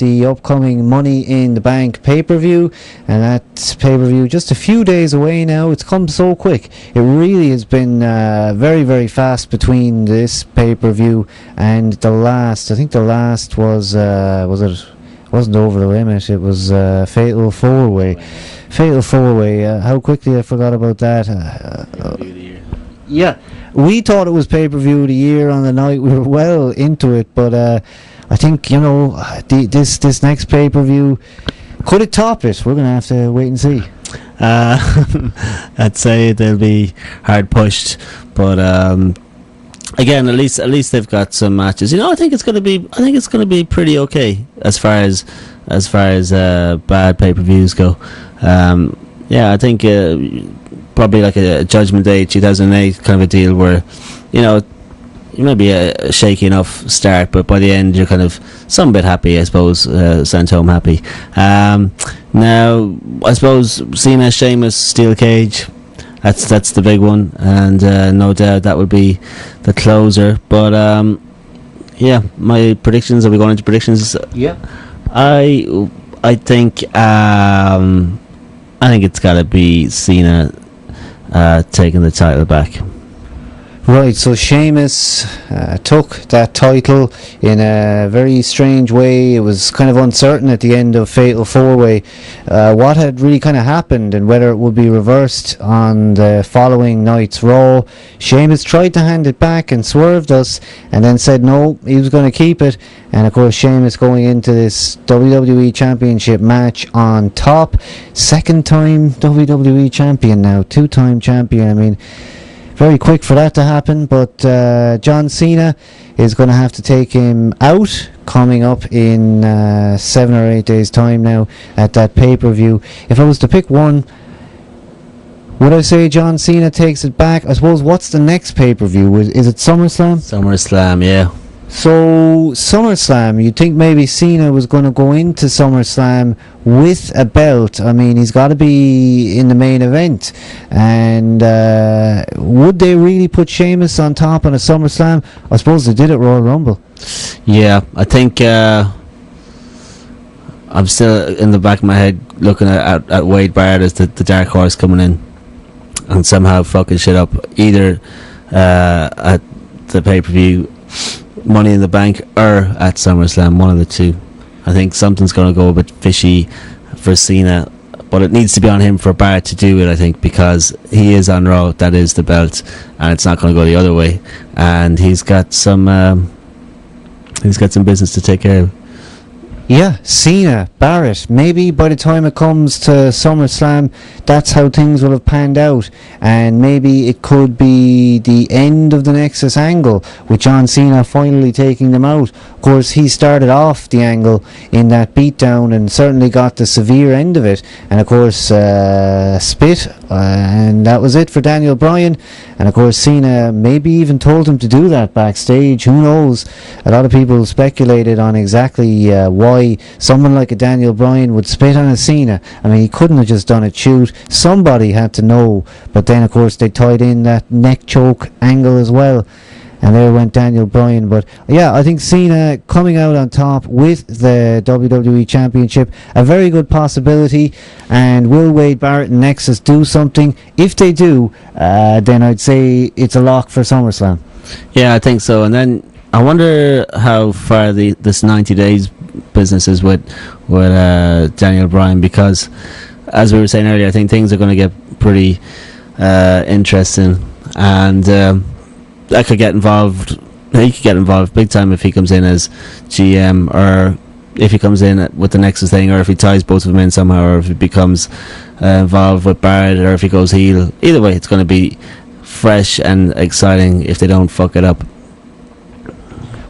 the upcoming Money in the Bank pay-per-view, and that pay-per-view just a few days away now. It's come so quick. It really has been very, very fast between this pay-per-view and the last. I think the last was it? Wasn't Over the Limit. It was Fatal 4-Way. Fatal 4-Way. How quickly I forgot about that. Yeah, we thought it was pay-per-view of the year on the night. We were well into it, but I think, this next pay-per-view, could it top it? We're going to have to wait and see. I'd say they'll be hard pushed, but again, at least they've got some matches. I think it's going to be pretty okay as far as bad pay-per-views go. I think probably like a Judgment Day 2008 kind of a deal where you may be a shaky enough start, but by the end you're kind of some bit happy, I suppose, sent home happy. Now I suppose Cena, Sheamus, Steel Cage, that's the big one, and no doubt that would be the closer. But my predictions, are we going into predictions? Yeah. I think it's got to be Cena taking the title back. Right, so Sheamus took that title in a very strange way. It was kind of uncertain at the end of Fatal 4-Way what had really kind of happened and whether it would be reversed on the following night's Raw. Sheamus tried to hand it back and swerved us, and then said no, he was going to keep it. And of course Sheamus going into this WWE Championship match on top. Second time WWE Champion now, 2-time champion. I mean, very quick for that to happen, but John Cena is going to have to take him out coming up in 7 or 8 days' time now at that pay-per-view. If I was to pick one, would I say John Cena takes it back? I suppose, what's the next pay-per-view? Is it SummerSlam? SummerSlam, yeah. So SummerSlam, you'd think maybe Cena was going to go into SummerSlam with a belt. I mean, he's got to be in the main event. And would they really put Sheamus on top on a SummerSlam? I suppose they did at Royal Rumble. Yeah, I think I'm still in the back of my head looking at Wade Barrett as the dark horse coming in and somehow fucking shit up, either at the pay-per-view Money in the Bank or at SummerSlam, one of the two. I think something's going to go a bit fishy for Cena, but it needs to be on him for Barrett to do it, I think, because he is on Raw, that is the belt, and it's not going to go the other way, and he's got some business to take care of. Yeah, Cena, Barrett, maybe by the time it comes to SummerSlam, that's how things will have panned out, and maybe it could be the end of the Nexus angle, with John Cena finally taking them out. Of course, he started off the angle in that beatdown and certainly got the severe end of it, and of course spit, and that was it for Daniel Bryan. And of course Cena maybe even told him to do that backstage, who knows. A lot of people speculated on exactly why someone like a Daniel Bryan would spit on a Cena. I mean, he couldn't have just done it shoot, somebody had to know. But then of course they tied in that neck choke angle as well, and there went Daniel Bryan. But yeah, I think Cena coming out on top with the WWE Championship, a very good possibility. And will Wade Barrett and Nexus do something? If they do, then I'd say it's a lock for SummerSlam. Yeah, I think so. And then I wonder how far this 90 days business is with Daniel Bryan, because as we were saying earlier, I think things are going to get pretty interesting, and that could get involved. He could get involved big time if he comes in as GM, or if he comes in with the Nexus thing, or if he ties both of them in somehow, or if he becomes involved with Barrett, or if he goes heel. Either way, it's going to be fresh and exciting if they don't fuck it up.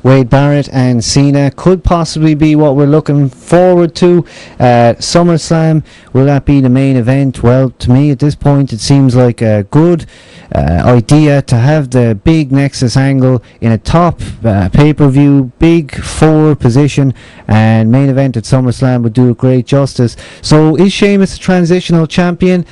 Wade Barrett and Cena could possibly be what we're looking forward to at SummerSlam. Will that be the main event? Well, to me at this point it seems like a good idea to have the big Nexus angle in a top pay-per-view, big 4 position, and main event at SummerSlam would do it great justice. So is Sheamus a transitional champion?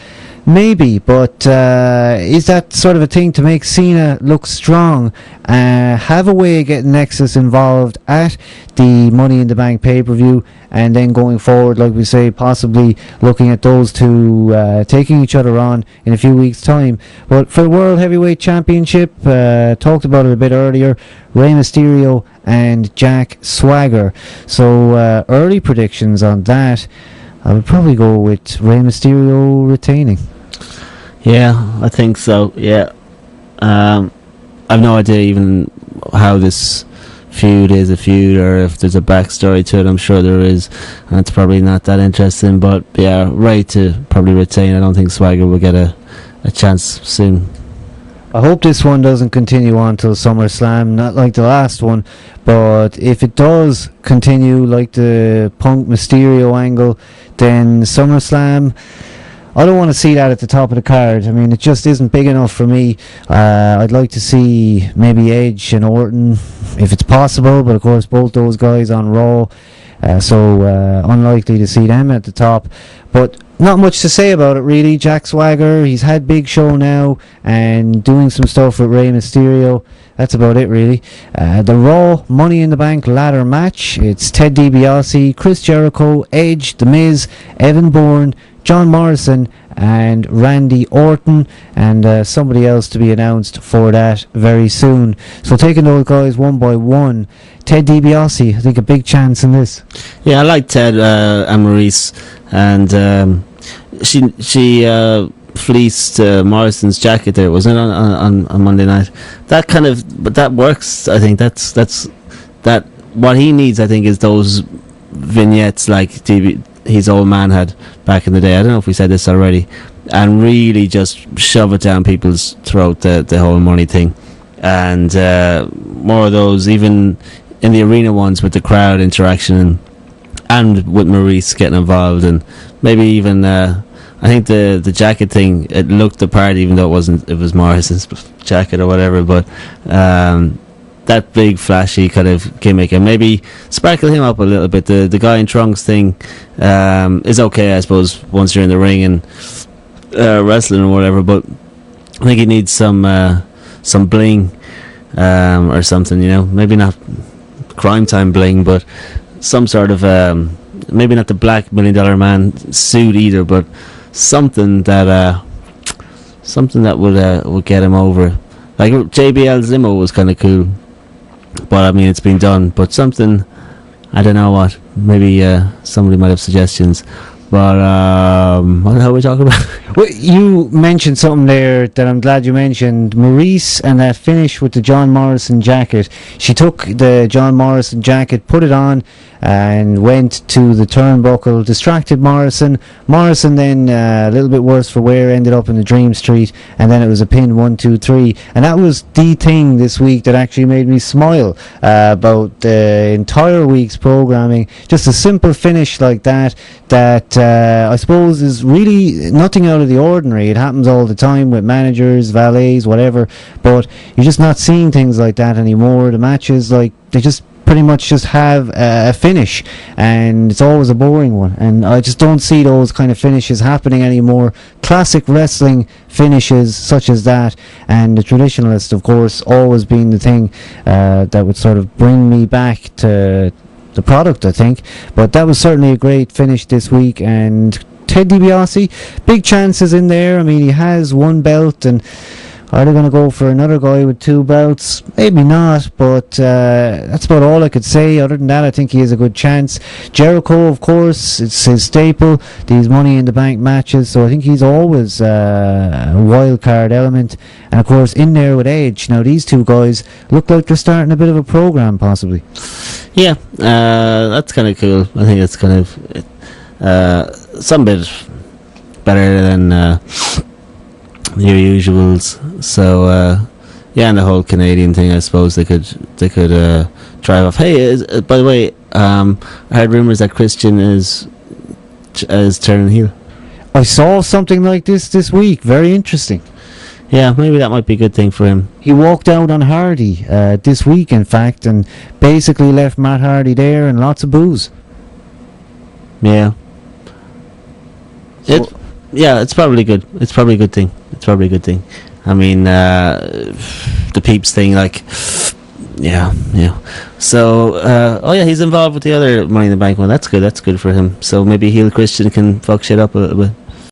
Maybe, but is that sort of a thing to make Cena look strong? Have a way of getting Nexus involved at the Money in the Bank pay-per-view, and then going forward, like we say, possibly looking at those two taking each other on in a few weeks' time. But for the World Heavyweight Championship, talked about it a bit earlier, Rey Mysterio and Jack Swagger. So early predictions on that. I would probably go with Rey Mysterio retaining. Yeah, I think so. Yeah, I've no idea even how this feud is a feud, or if there's a backstory to it. I'm sure there is, and it's probably not that interesting. But yeah, Ray to probably retain. I don't think Swagger will get a chance soon. I hope this one doesn't continue on till SummerSlam, not like the last one, but if it does continue like the Punk Mysterio angle, then SummerSlam, I don't want to see that at the top of the card. I mean, it just isn't big enough for me. I'd like to see maybe Edge and Orton, if it's possible, but of course both those guys on Raw, so unlikely to see them at the top. But not much to say about it really. Jack Swagger, he's had Big Show now and doing some stuff with Rey Mysterio. That's about it really. The Raw Money in the Bank ladder match, it's Ted DiBiase, Chris Jericho, Edge, The Miz, Evan Bourne, John Morrison and Randy Orton, and somebody else to be announced for that very soon. So taking those guys one by one, Ted DiBiase, I think a big chance in this. Yeah, I like Ted and Maurice, and she fleeced Morrison's jacket there, wasn't it, on Monday night? That kind of, but that works. I think that's that. What he needs, I think, is those vignettes like his old man had back in the day. I don't know if we said this already, and really just shove it down people's throat, the whole money thing, and more of those, even in the arena ones with the crowd interaction and with Maurice getting involved, and maybe even I think the jacket thing, it looked the part even though it was Morrison's jacket or whatever, but that big flashy kind of gimmick, and maybe sparkle him up a little bit. The guy in trunks thing is okay, I suppose, once you're in the ring and wrestling or whatever, but I think he needs some bling or something, you know, maybe not crime time bling, but some sort of maybe not the black $1 Million Man suit either, but something that would get him over. Like JBL's limo was kind of cool, but I mean, it's been done. But something, I don't know what. Maybe somebody might have suggestions. But what the hell are we talking about? Well, you mentioned something there that I'm glad you mentioned. Maurice and that finish with the John Morrison jacket. She took the John Morrison jacket, put it on, and went to the turnbuckle, distracted Morrison. Morrison then, a little bit worse for wear, ended up in the Dream Street, and then it was a pin 1, 2, 3. And that was the thing this week that actually made me smile about the entire week's programming. Just a simple finish like that I suppose is really nothing out of the ordinary. It happens all the time with managers, valets, whatever, but you're just not seeing things like that anymore. The matches, like, they just pretty much just have a finish, and it's always a boring one, and I just don't see those kind of finishes happening anymore. Classic wrestling finishes such as that, and the traditionalist, of course, always being the thing that would sort of bring me back to the product, I think. But that was certainly a great finish this week, and Ted DiBiase, big chances in there. I mean, he has one belt, and are they going to go for another guy with 2 belts? Maybe not, but that's about all I could say. Other than that, I think he has a good chance. Jericho, of course, it's his staple, these Money in the Bank matches, so I think he's always a wild card element. And of course, in there with Edge. Now, these two guys look like they're starting a bit of a program, possibly. Yeah, that's kind of cool. I think it's kind of some bit better than your usuals. So yeah, and the whole Canadian thing, I suppose they could drive off. Hey, by the way, I heard rumours that Christian is turning heel. I saw something like this week. Very interesting. Yeah, maybe that might be a good thing for him. He walked out on Hardy this week, in fact, and basically left Matt Hardy there and lots of booze. Yeah. So Yeah, it's probably good. It's probably a good thing. It's probably a good thing. I mean, the peeps thing, like, yeah. So, oh yeah, he's involved with the other Money in the Bank one. That's good. That's good for him. So maybe Heel Christian can fuck shit up a little bit.